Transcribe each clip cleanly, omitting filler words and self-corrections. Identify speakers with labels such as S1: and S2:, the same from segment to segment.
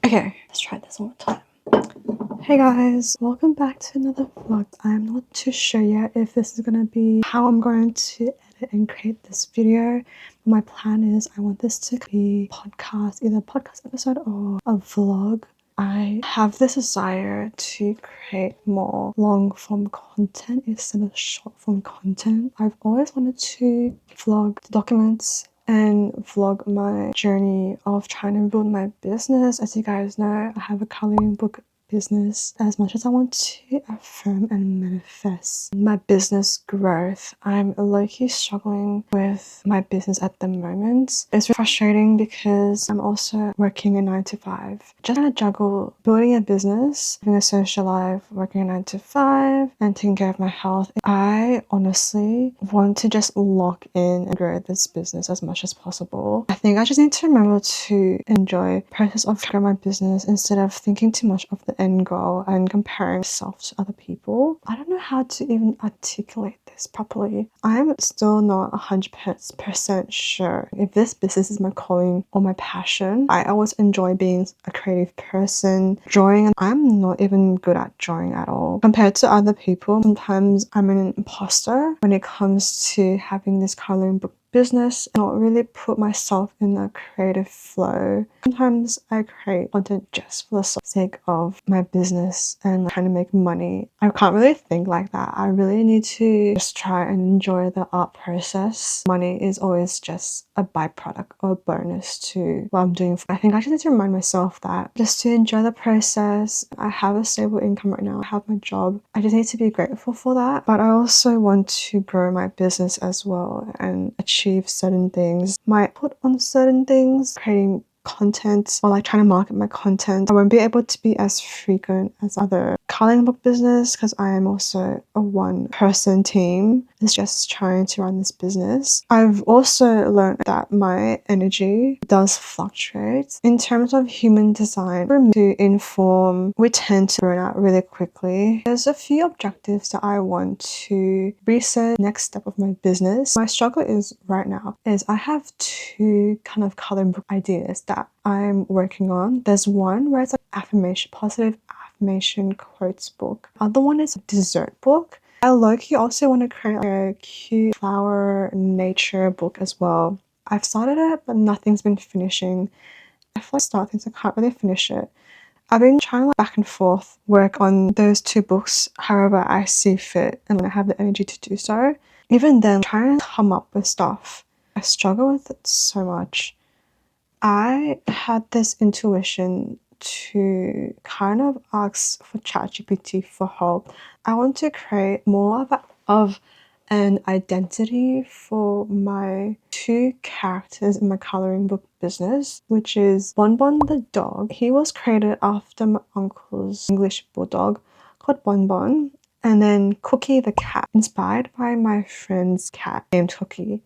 S1: Okay, let's try this one more time. Hey guys, welcome back to another vlog. I'm not too sure yet if this is gonna be how I'm going to edit and create this video. My plan is I want this to be podcast, either a podcast episode or a vlog. I have this desire to create more long form content instead of short form content. I've always wanted to vlog documents and vlog my journey of trying to build my business. As you guys know, I have a coloring book business. As much as I want to affirm and manifest my business growth, I'm low-key struggling with my business at the moment. It's frustrating because I'm also working a 9 to 5. Just trying to juggle building a business, having a social life, working a 9 to 5, and taking care of my health. I honestly want to just lock in and grow this business as much as possible. I think I just need to remember to enjoy the process of growing my business instead of thinking too much of the end goal and comparing myself to other people. I don't know how to even articulate this properly. I'm still not 100% sure if this business is my calling or my passion. I always enjoy being a creative person. Drawing, I'm not even good at drawing at all. Compared to other people, sometimes I'm an imposter when it comes to having this coloring book business and not really put myself in a creative flow. Sometimes I create content just for the sake of my business and trying to make money. I can't really think like that. I really need to just try and enjoy the art process. Money is always just a byproduct or a bonus to what I'm doing. I think I just need to remind myself that just to enjoy the process. I have a stable income right now. I have my job. I just need to be grateful for that. But I also want to grow my business as well and achieve certain things. Might put on certain things, creating content or like trying to market my content. I won't be able to be as frequent as other coloring book business because I am also a one-person team. It's just trying to run this business. I've also learned that my energy does fluctuate. In terms of human design, for me to inform, we tend to burn out really quickly. There's a few objectives that I want to reset next step of my business. My struggle is right now is I have two kind of coloring book ideas that I'm working on. There's one where it's an affirmation, positive affirmation quotes book. Other one is a dessert book. I low-key also want to create a cute flower nature book as well. I've started it, but nothing's been finishing. I feel like I start things, I can't really finish it. I've been trying to back and forth work on those two books however I see fit and when I have the energy to do so. Even then, trying to come up with stuff, I struggle with it so much. I had this intuition to kind of ask for ChatGPT for help. I want to create more of an identity for my two characters in my coloring book business, which is Bonbon the dog. He was created after my uncle's English bulldog called Bonbon, and then Cookie the cat, inspired by my friend's cat named Cookie.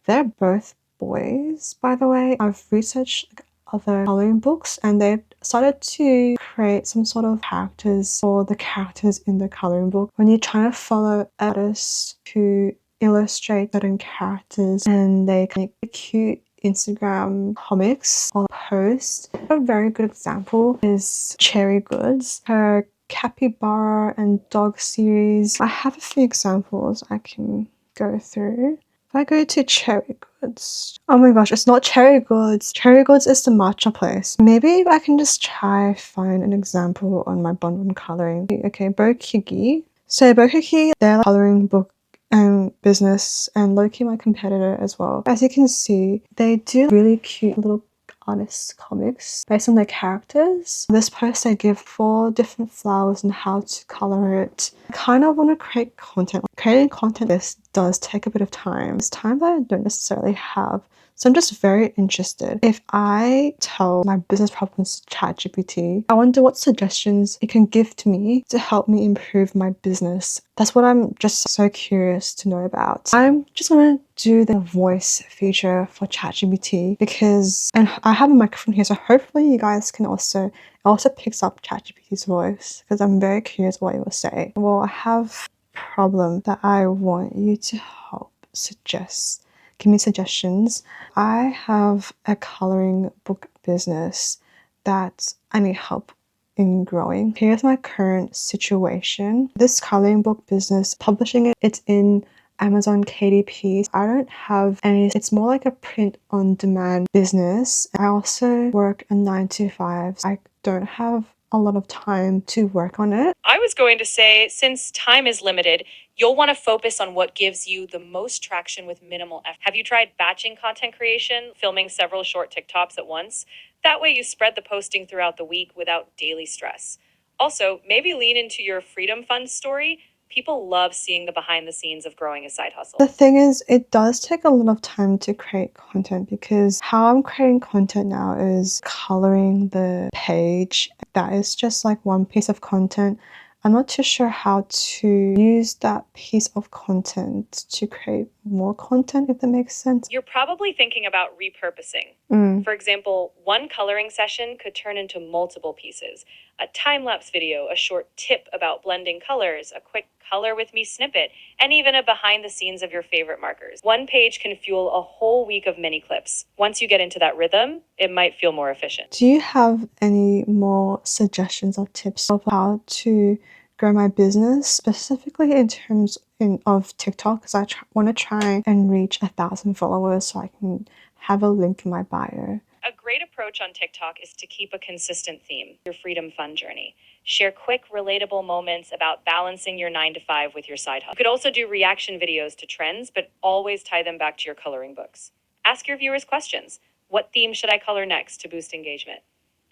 S1: They're both boys, by the way. I've researched other coloring books and they've started to create some sort of characters for the characters in the coloring book. When you're trying to follow artists who illustrate certain characters and they can make cute Instagram comics or posts. A very good example is Cherry Goods. Her capybara and dog series. I have a few examples I can go through. If I go to Cherry Goods, oh my gosh, it's not Cherry Goods. Cherry Goods is the matcha place. Maybe I can just try find an example on my Bonbon coloring. Okay, Bokiki. So Bokiki, they're like coloring book and business and low-key my competitor as well. As you can see, they do really cute little artist comics based on their characters. This post I give 4 different flowers and how to color it. I kind of want to create content. Creating content this does take a bit of time. It's time that I don't necessarily have. So I'm just very interested. If I tell my business problems to ChatGPT, I wonder what suggestions it can give to me to help me improve my business. That's what I'm just so curious to know about. I'm just gonna do the voice feature for ChatGPT because, and I have a microphone here, so hopefully you guys can also, it also picks up ChatGPT's voice because I'm very curious what it will say. Well, I have a problem that I want you to help suggest. Give me suggestions. I have a coloring book business that I need help in growing. Here's my current situation. This coloring book business, publishing it, it's in Amazon KDP. I don't have any, it's more like a print on demand business. I also work a 9 to 5. I don't have a lot of time to work on it.
S2: I was going to say, since time is limited, you'll want to focus on what gives you the most traction with minimal effort. Have you tried batching content creation, filming several short TikToks at once? That way you spread the posting throughout the week without daily stress. Also, maybe lean into your Freedom Fund story. People love seeing the behind the scenes of growing a side hustle.
S1: The thing is, it does take a lot of time to create content because how I'm creating content now is coloring the page. That is just like one piece of content. I'm not too sure how to use that piece of content to create more content, if that makes sense.
S2: You're probably thinking about repurposing. For example, one coloring session could turn into multiple pieces. A time-lapse video, a short tip about blending colors, a quick color with me snippet, and even a behind the scenes of your favorite markers. One page can fuel a whole week of mini clips. Once you get into that rhythm, it might feel more efficient.
S1: Do you have any more suggestions or tips of how to grow my business, specifically in terms of TikTok? Because I want to try and reach 1,000 followers so I can have a link in my bio.
S2: A great approach on TikTok is to keep a consistent theme, your Freedom Fund journey. Share quick, relatable moments about balancing your 9 to 5 with your side hustle. You could also do reaction videos to trends, but always tie them back to your coloring books. Ask your viewers questions. What theme should I color next to boost engagement?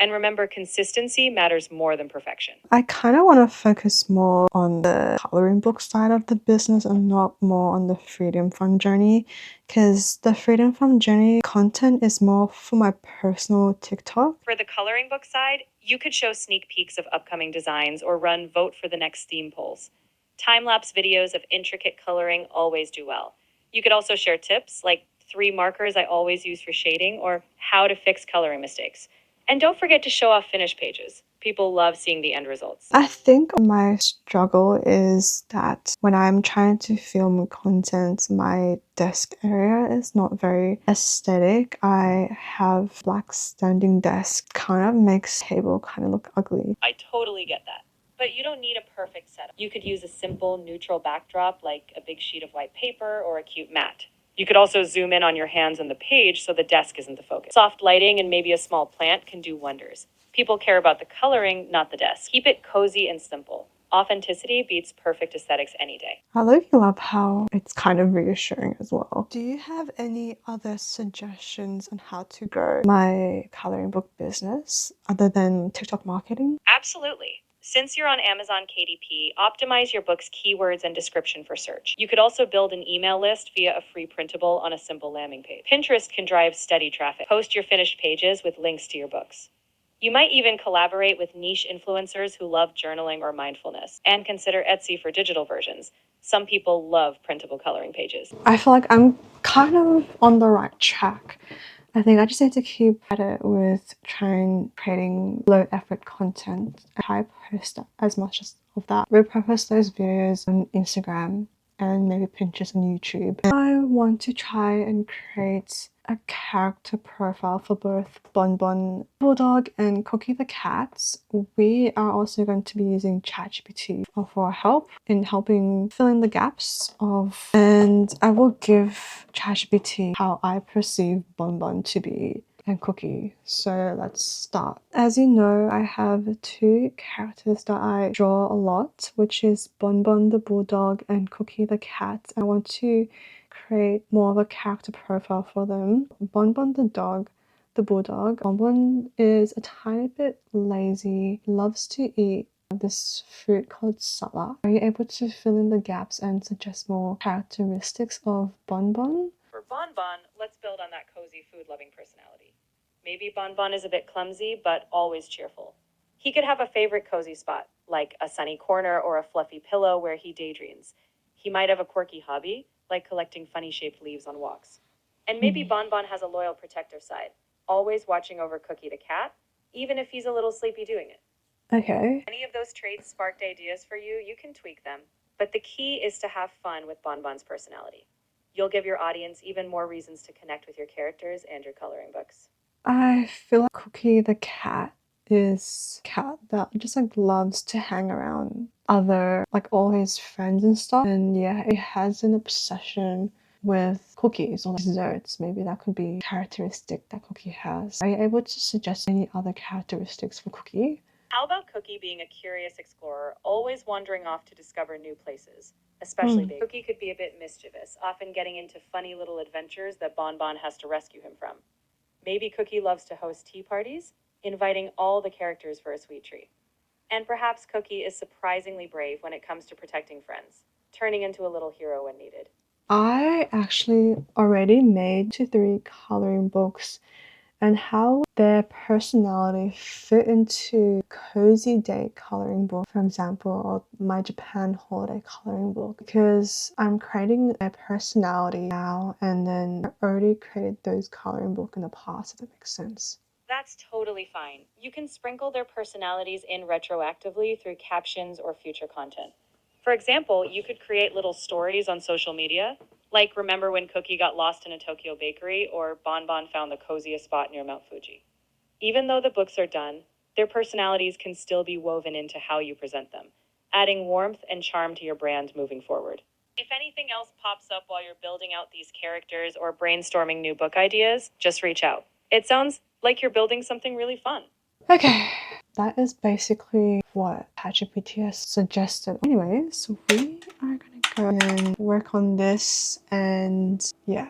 S2: And remember, consistency matters more than perfection.
S1: I kind of want to focus more on the coloring book side of the business and not more on the Freedom Fund journey, because the Freedom Fund journey content is more for my personal TikTok.
S2: For the coloring book side, you could show sneak peeks of upcoming designs or run vote for the next theme polls. Time-lapse videos of intricate coloring always do well. You could also share tips like 3 markers I always use for shading or how to fix coloring mistakes. And don't forget to show off finished pages. People love seeing the end results.
S1: I think my struggle is that when I'm trying to film content, my desk area is not very aesthetic. I have black standing desk, kind of makes table kind of look ugly.
S2: I totally get that. But you don't need a perfect setup. You could use a simple neutral backdrop like a big sheet of white paper or a cute mat. You could also zoom in on your hands on the page so the desk isn't the focus. Soft lighting and maybe a small plant can do wonders. People care about the coloring, not the desk. Keep it cozy and simple. Authenticity beats perfect aesthetics any day.
S1: I really love how it's kind of reassuring as well. Do you have any other suggestions on how to grow my coloring book business other than TikTok marketing?
S2: Absolutely. Since you're on Amazon KDP, optimize your book's keywords and description for search. You could also build an email list via a free printable on a simple landing page. Pinterest can drive steady traffic. Post your finished pages with links to your books. You might even collaborate with niche influencers who love journaling or mindfulness, and consider Etsy for digital versions. Some people love printable coloring pages.
S1: I feel like I'm kind of on the right track. I think I just need to keep at it with trying creating low effort content. I post as much of that. Repurpose those videos on Instagram and maybe Pinterest and YouTube. I want to try and create a character profile for both Bonbon Bulldog and Cookie the cat. We are also going to be using ChatGPT for help in helping fill in the gaps of, and I will give ChatGPT how I perceive Bonbon to be and Cookie. So let's start. As you know, I have 2 characters that I draw a lot, which is Bonbon the Bulldog and Cookie the cat. I want to create more of a character profile for them. Bonbon the dog, the bulldog. Bonbon is a tiny bit lazy, loves to eat this fruit called sala. Are you able to fill in the gaps and suggest more characteristics of Bonbon?
S2: For Bonbon, let's build on that cozy food-loving personality. Maybe Bonbon is a bit clumsy, but always cheerful. He could have a favorite cozy spot, like a sunny corner or a fluffy pillow where he daydreams. He might have a quirky hobby, like collecting funny-shaped leaves on walks. And maybe Bonbon has a loyal protector side, always watching over Cookie the cat, even if he's a little sleepy doing it.
S1: Okay.
S2: Any of those traits sparked ideas for you, you can tweak them. But the key is to have fun with Bonbon's personality. You'll give your audience even more reasons to connect with your characters and your coloring books.
S1: I feel like Cookie the cat this cat that just like loves to hang around other, like all his friends and stuff. And yeah, it has an obsession with cookies or like desserts. Maybe that could be a characteristic that Cookie has. Are you able to suggest any other characteristics for Cookie?
S2: How about Cookie being a curious explorer, always wandering off to discover new places? Especially big. Cookie could be a bit mischievous, often getting into funny little adventures that Bonbon has to rescue him from. Maybe Cookie loves to host tea parties, inviting all the characters for a sweet treat. And perhaps Cookie is surprisingly brave when it comes to protecting friends, turning into a little hero when needed.
S1: I actually already made 2-3 coloring books and how their personality fit into cozy day coloring book, for example, or my Japan holiday coloring book, because I'm creating their personality now and then I already created those coloring book in the past, if that makes sense.
S2: That's totally fine. You can sprinkle their personalities in retroactively through captions or future content. For example, you could create little stories on social media, like remember when Cookie got lost in a Tokyo bakery or Bonbon found the coziest spot near Mount Fuji. Even though the books are done, their personalities can still be woven into how you present them, adding warmth and charm to your brand moving forward. If anything else pops up while you're building out these characters or brainstorming new book ideas, just reach out. It sounds like you're building something really fun.
S1: Okay, that is basically what ChatGPT has suggested. Anyways, we are gonna go and work on this, and yeah.